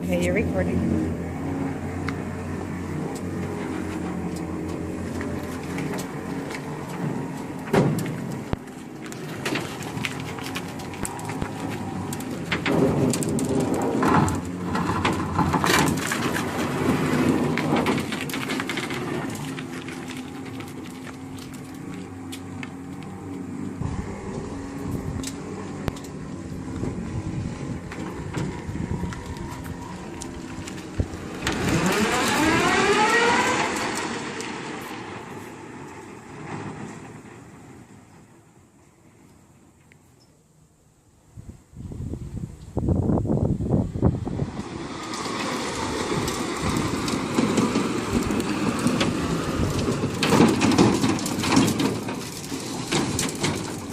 Okay, you're recording.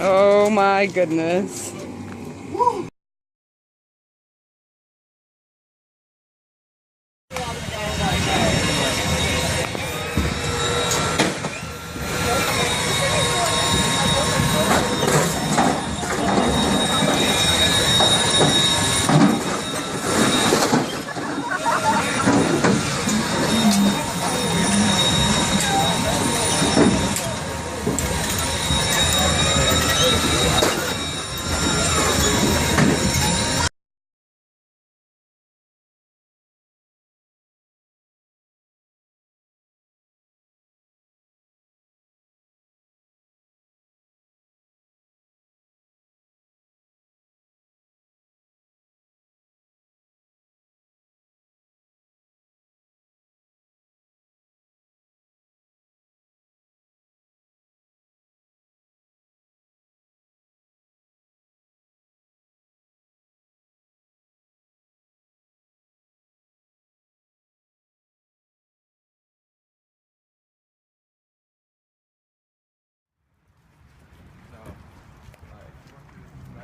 Oh my goodness.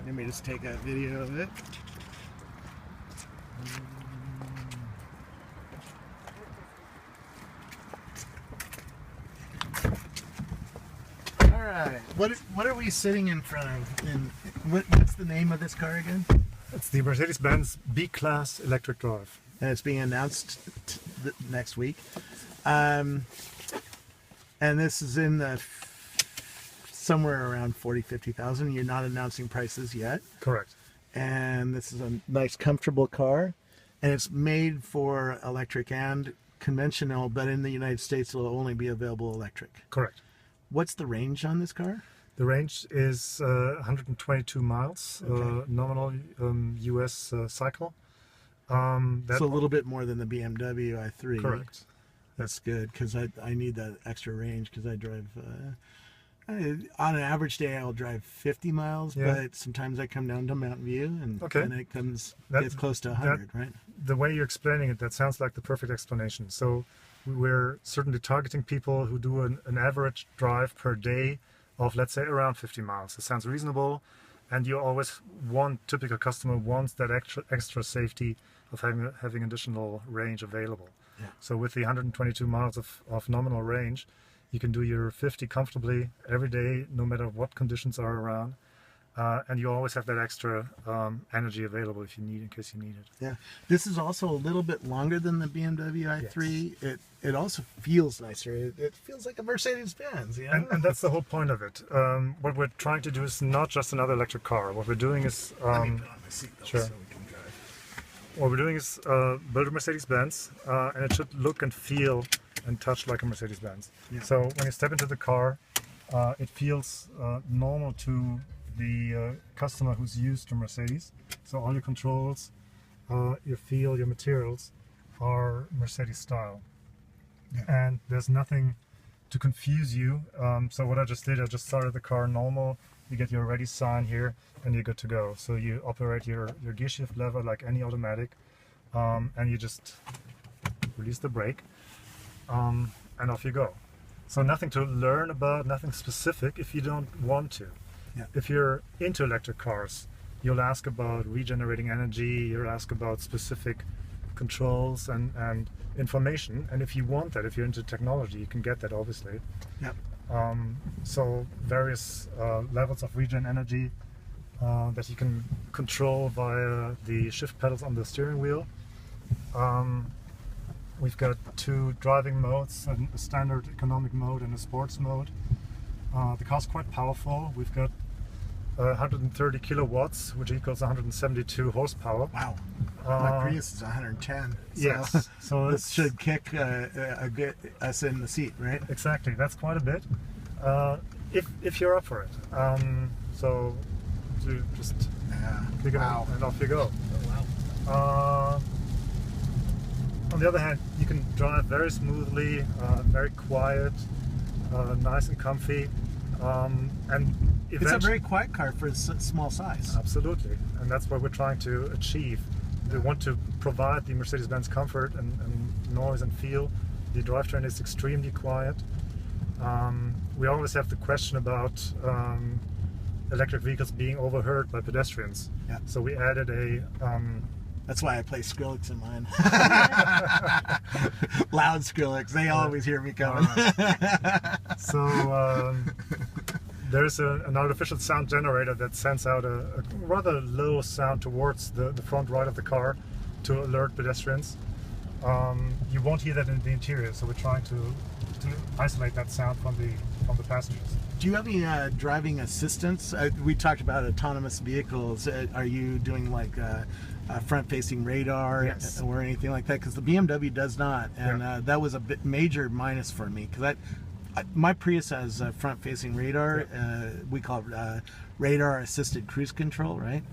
Let me just take a video of it. All right. What are we sitting in front of? What's the name of this car again? It's the Mercedes-Benz B-Class electric drive. And it's being announced next week. And this is in the somewhere around 40,000-50,000. You're not announcing prices yet. Correct. And this is a nice, comfortable car, and it's made for electric and conventional, but in the United States it'll only be available electric. Correct. What's the range on this car? The range is 122 miles, Okay. nominal US cycle. That's a little bit more than the BMW i3. Correct. That's good, because I need that extra range, because I drive... on an average day, I'll drive 50 miles, Yeah. but sometimes I come down to Mountain View, and Okay. it gets close to 100, right? The way you're explaining it, that sounds like the perfect explanation. So we're certainly targeting people who do an average drive per day of, let's say, around 50 miles. It sounds reasonable, and you always want, typical customer wants that extra safety of having additional range available. Yeah. So with the 122 miles of nominal range, you can do your 50 comfortably every day, no matter what conditions are around. And you always have that extra energy available if you need, in case you need it. Yeah, this is also a little bit longer than the BMW i3. Yes. It also feels nicer. It feels like a Mercedes-Benz. Yeah, And that's the whole point of it. What we're trying to do is not just another electric car. What we're doing is let me put on my seatbelt sure. so we can drive. What we're doing is build a Mercedes-Benz, and it should look and feel and touch like a Mercedes-Benz. Yeah. So when you step into the car, it feels normal to the customer who's used to Mercedes. So all your controls, your feel, your materials are Mercedes style. Yeah. And there's nothing to confuse you. So what I just did, I just started the car normal. You get your ready sign here and you're good to go. So you operate your gear shift lever like any automatic, and you just release the brake. And off you go. So nothing to learn about, nothing specific if you don't want to. Yeah. If you're into electric cars, you'll ask about regenerating energy, you'll ask about specific controls and information. And if you want that, if you're into technology, you can get that, obviously. Yep. So various levels of regen energy that you can control via the shift pedals on the steering wheel. We've got 2 driving modes, a standard economic mode and a sports mode. The car's quite powerful. We've got 130 kilowatts, which equals 172 horsepower. Wow. My Prius is 110. So Yes, so this should kick us in the seat, right? exactly. That's quite a bit. If you're up for it. So to just pick it up and off you go. Wow. On the other hand, you can drive very smoothly, very quiet, nice and comfy, and It's a very quiet car for its small size. Absolutely, and that's what we're trying to achieve. We want to provide the Mercedes-Benz comfort and noise and feel. The drivetrain is extremely quiet. We always have the question about electric vehicles being overheard by pedestrians. Yeah. So we added a That's why I play Skrillex in mine. Loud Skrillex. They always hear me coming. So there's an artificial sound generator that sends out a rather low sound towards the front right of the car to alert pedestrians. You won't hear that in the interior, so we're trying to isolate that sound from the passengers. Do you have any driving assistance? We talked about autonomous vehicles. Are you doing like front-facing radar Yes. or anything like that? Because the BMW does not, and that was a bit major minus for me. Because my Prius has front-facing radar. We call it radar-assisted cruise control, right?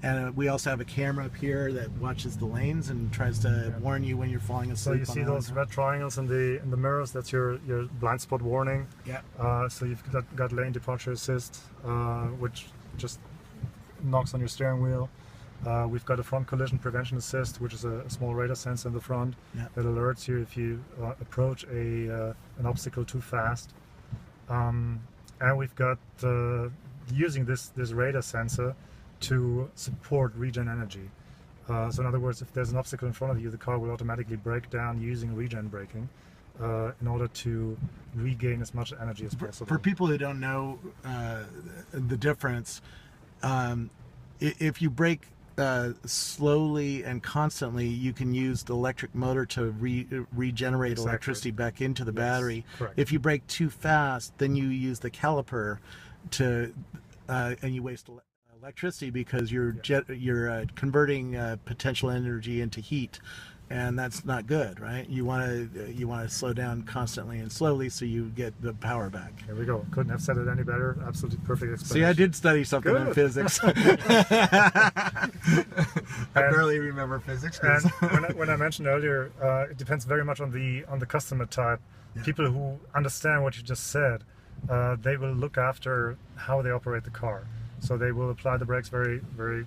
And we also have a camera up here that watches the lanes and tries to warn you when you're falling So asleep. you see those red triangles in the mirrors? That's your blind spot warning. Yeah. So you've got lane departure assist, which just knocks on your steering wheel. We've got a front collision prevention assist, which is a small radar sensor in the front that alerts you if you approach an obstacle too fast. And we've got using this radar sensor to support regen energy. So in other words, if there's an obstacle in front of you, the car will automatically brake down using regen braking in order to regain as much energy as possible. For people who don't know the difference, if you brake slowly and constantly, you can use the electric motor to regenerate electricity back into the battery. Correct. If you brake too fast, then you use the caliper to and you waste electricity because you're converting potential energy into heat, and that's not good, right? You want to slow down constantly and slowly so you get the power back. Here we go. Couldn't have said it any better. Absolutely perfect explanation. See, I did study something in physics. I barely remember physics. And when I mentioned earlier, it depends very much on the customer type. Yeah. People who understand what you just said, they will look after how they operate the car. So they will apply the brakes very, very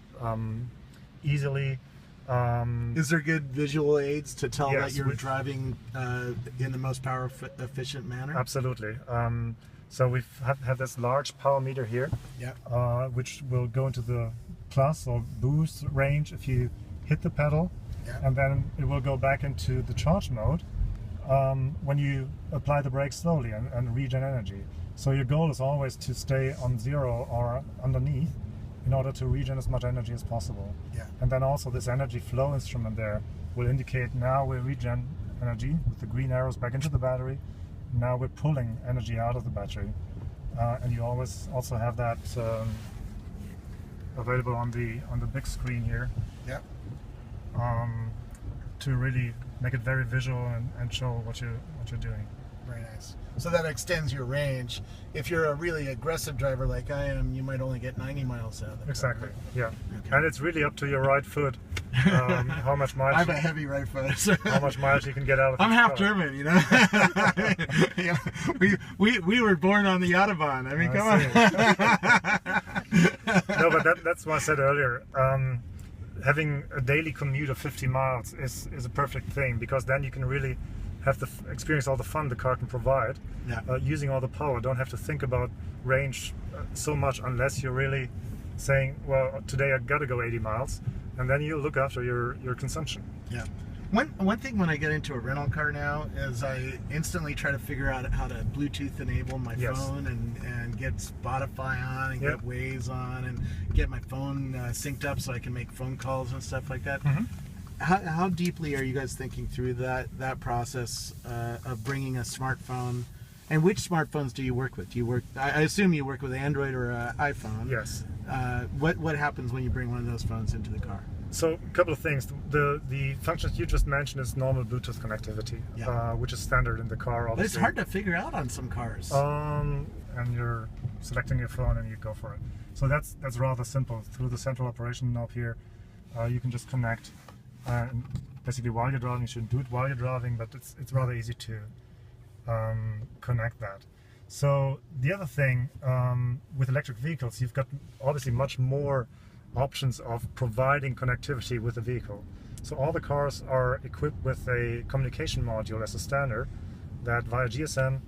easily. Is there good visual aids to tell Yes, that you're driving in the most power efficient manner? Absolutely. So we have this large power meter here, which will go into the plus or boost range if you hit the pedal, and then it will go back into the charge mode when you apply the brakes slowly and regen energy. So your goal is always to stay on 0 or underneath in order to regen as much energy as possible. Yeah. And then also this energy flow instrument there will indicate now we're regen energy with the green arrows back into the battery. Now we're pulling energy out of the battery. And you always also have that available on the big screen here. Yeah. To really make it very visual and show what you're doing. Very nice. So that extends your range. If you're a really aggressive driver like I am, you might only get 90 miles out of it. Exactly. Yeah. Okay. And it's really up to your right foot how much mileage. I have a heavy right foot. So how much mileage you can get out of. I'm this half car. German, you know. we were born on the Autobahn. I mean, come on. No, but that's what I said earlier. Having a daily commute of 50 miles is a perfect thing, because then you can really have experience all the fun the car can provide, using all the power. Don't have to think about range so much unless you're really saying, well, today I gotta go 80 miles, and then you look after your consumption. Yeah. One thing when I get into a rental car now is I instantly try to figure out how to Bluetooth enable my phone and get Spotify on and get Waze on and get my phone synced up so I can make phone calls and stuff like that. how deeply are you guys thinking through that process of bringing a smartphone? And which smartphones do you work with? Do you work? I assume you work with Android or iPhone. Yes. What happens when you bring one of those phones into the car? So a couple of things. The functions you just mentioned is normal Bluetooth connectivity, which is standard in the car. Obviously. But it's hard to figure out on some cars. And you're selecting your phone and you go for it. So that's rather simple. Through the central operation knob here, you can just connect. And basically, while you're driving, you shouldn't do it while you're driving, but it's rather easy to connect that. So the other thing with electric vehicles, you've got obviously much more options of providing connectivity with the vehicle. So all the cars are equipped with a communication module as a standard that via GSM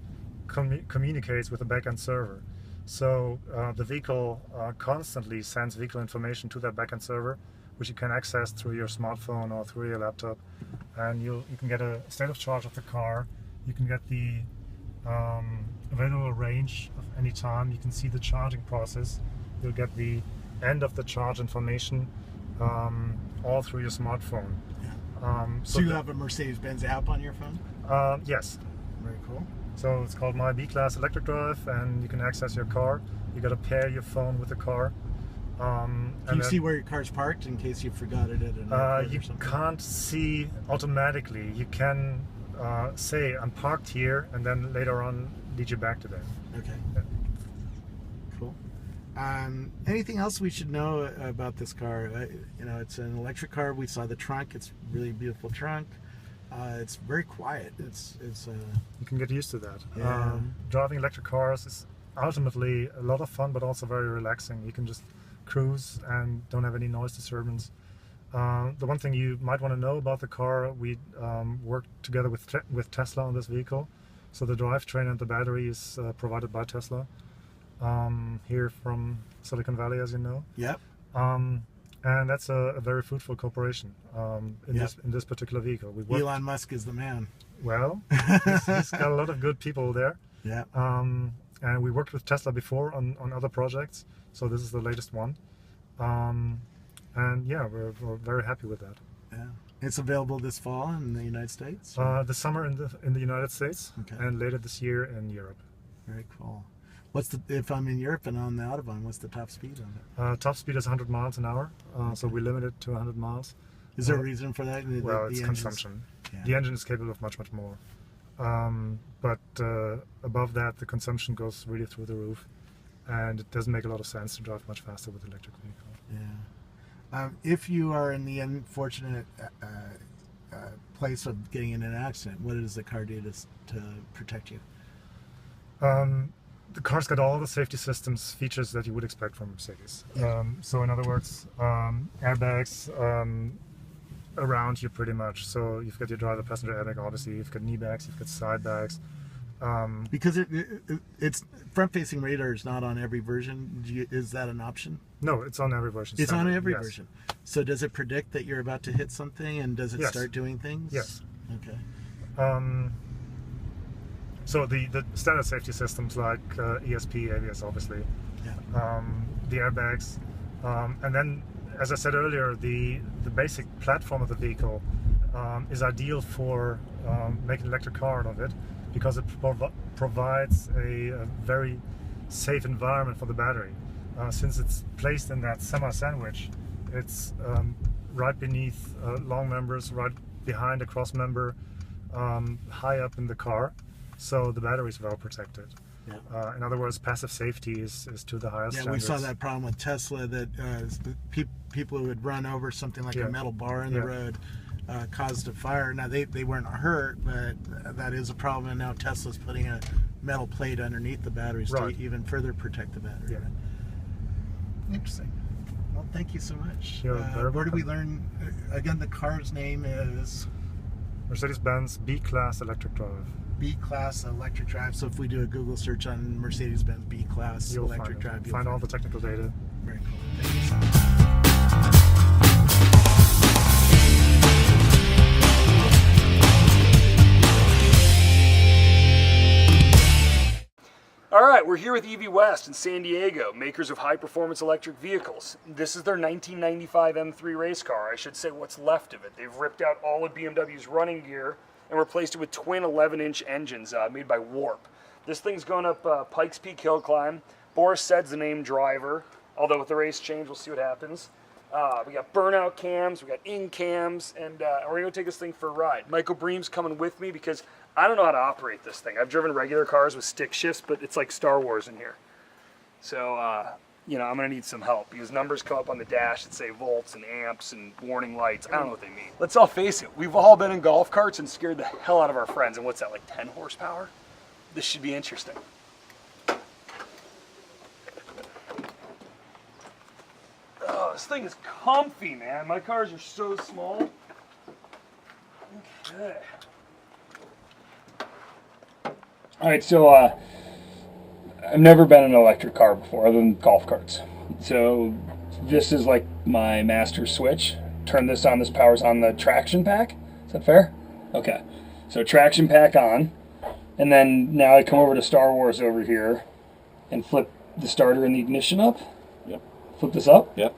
communicates with the backend server. So the vehicle constantly sends vehicle information to that backend server, which you can access through your smartphone or through your laptop, and you can get a state of charge of the car. You can get the available range of any time. You can see the charging process. You'll get the end of the charge information all through your smartphone. Yeah. So you have a Mercedes-Benz app on your phone? Yes. Very cool. So it's called My B-Class Electric Drive, and you can access your car. You got to pair your phone with the car. Can you see where your car's parked in case you forgot it at an airport you or something? can't see automatically. You can say I'm parked here, and then later on lead you back to there. Okay. Cool. Anything else we should know about this car? It's an electric car. We saw the trunk. It's a really beautiful trunk. It's very quiet. It's You can get used to that. Yeah. Driving electric cars is ultimately a lot of fun, but also very relaxing. You can just cruise and don't have any noise disturbance. The one thing you might want to know about the car, we worked together with Tesla on this vehicle. So the drivetrain and the battery is provided by Tesla here from Silicon Valley, as you know. Yep. And that's a very fruitful cooperation in this particular vehicle. Elon Musk is the man. Well, he's got a lot of good people there. Yeah. And we worked with Tesla before on other projects, so this is the latest one. And yeah, we're very happy with that. Yeah. It's available this fall in the United States? This summer in the United States, okay. And later this year in Europe. Very cool. If I'm in Europe and on the Autobahn, what's the top speed on it? Top speed is 100 miles an hour, so we limit it to 100 miles. Is there a reason for that? Well, it's consumption. Yeah. The engine is capable of much more. But above that, the consumption goes really through the roof, and it doesn't make a lot of sense to drive much faster with an electric vehicle. Yeah. If you are in the unfortunate place of getting in an accident, what does the car do to protect you? The car's got all the safety systems features that you would expect from Mercedes. Yeah. So in other words, airbags around you pretty much. So you've got your driver passenger airbag, obviously. You've got knee bags, you've got side bags. Because it's front-facing radar is not on every version. Is that an option? No, it's on every version. It's standard, on every yes. version. So does it predict that you're about to hit something, and does it Yes. start doing things? Yes. Okay. So the standard safety systems like ESP, ABS, obviously, Yeah. the airbags, and then, as I said earlier, the basic platform of the vehicle is ideal for making an electric car out of it, because it provides a very safe environment for the battery. Since it's placed in that semi-sandwich, it's right beneath long members, right behind a cross member, high up in the car, so the battery is well protected. Yeah. In other words, passive safety is to the highest standards. We saw that problem with Tesla, that people who would run over something like a metal bar in the road caused a fire. Now they weren't hurt, but that is a problem, and now Tesla's putting a metal plate underneath the batteries to even further protect the battery. Yeah. Interesting. Well, thank you so much. You're very where do we welcome. learn? Again, the car's name is Mercedes-Benz B-Class Electric Drive. B-Class Electric Drive. So if we do a Google search on Mercedes-Benz B-Class You'll Electric Drive, you'll find all the technical data. Very cool. Thank you so much. All right, we're we're here with EV West in San Diego, makers of high-performance electric vehicles. This is their 1995 M3 race car. I should say what's left of it. They've ripped out all of BMW's running gear and replaced it with twin 11-inch engines made by Warp. This thing's going up Pikes Peak Hill Climb. Boris Said's the named driver, although with the race change, we'll see what happens. We got burnout cams, we got in cams, and we're going to take this thing for a ride. Michael Bream's coming with me because I don't know how to operate this thing. I've driven regular cars with stick shifts, but it's like Star Wars in here. So, you know, I'm going to need some help because numbers come up on the dash that say volts and amps and warning lights. I don't know what they mean. Let's all face it. We've all been in golf carts and scared the hell out of our friends. And what's that, like 10 horsepower? This should be interesting. Oh, this thing is comfy, man. My cars are so small. Okay. All right, so I've never been in an electric car before other than golf carts. So this is like my master switch. Turn this on, this powers on the traction pack. Is that fair? Okay. So traction pack on. And then now I come over to Star Wars over here and flip the starter and the ignition up. Yep. Flip this up. Yep.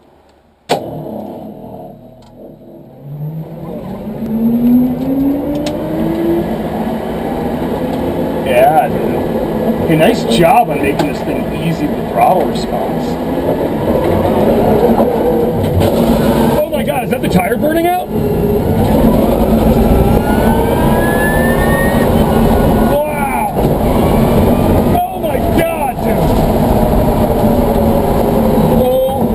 Yeah, dude. Hey, nice job on making this thing easy with throttle response. Oh my god, is that the tire burning out? Wow! Oh my god, dude! Oh.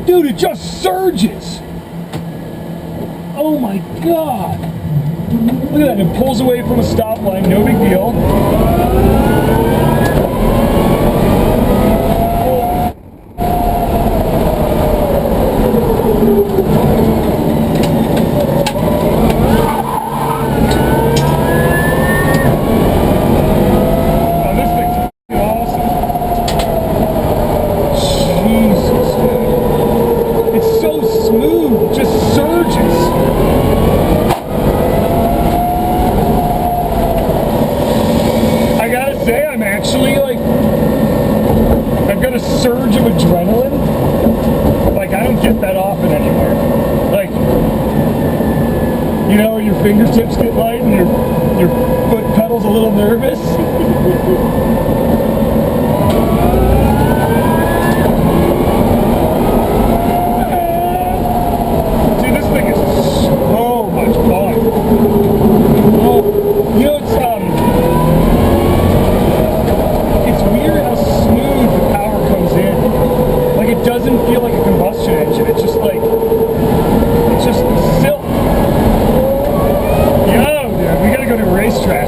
Dude, it just surges! Oh my god! Look at that, it pulls away from a stoplight, no big deal. Oh, this thing's awesome. Jesus, dude. It's so smooth, just surges. I'm actually like, I've got a surge of adrenaline. Like, I don't get that often anymore. Like, you know, your fingertips get light and your foot pedal's a little nervous. Dude, this thing is so much fun. Oh, you know, it's weird how smooth the power comes in. Like, it doesn't feel like a combustion engine. It's just like, it's just silk. Yo, dude, we gotta go to a racetrack.